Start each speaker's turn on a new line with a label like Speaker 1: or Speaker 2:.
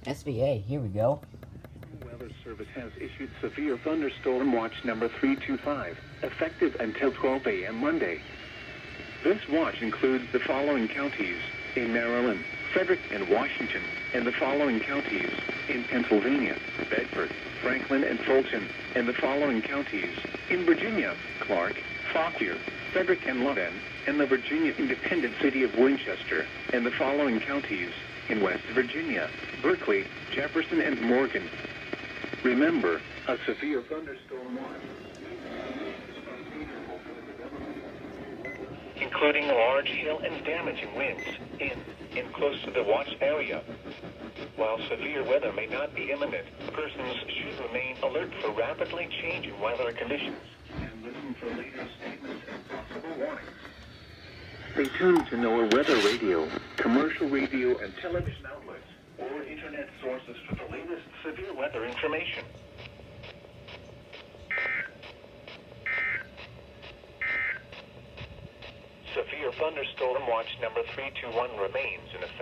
Speaker 1: SVA, here we go.
Speaker 2: Weather Service has issued severe thunderstorm watch number 325, effective until 12 a.m. Monday. This watch includes the following counties in Maryland, Frederick, and Washington, and the following counties in Pennsylvania, Bedford, Franklin, and Fulton, and the following counties in Virginia, Clark, Fauquier, Frederick, and Loudon, and the Virginia independent city of Winchester, and the following counties in West Virginia, Berkeley, Jefferson, and Morgan. Remember, a severe thunderstorm watch, including large hail and damaging winds in close to the watch area. While severe weather may not be imminent, persons should remain alert for rapidly changing weather conditions and listen for later statements and possible warnings. Stay tuned to NOAA Weather Radio, commercial radio and television outlets, or internet sources for the latest severe weather information. Severe thunderstorm watch number 321 remains in effect.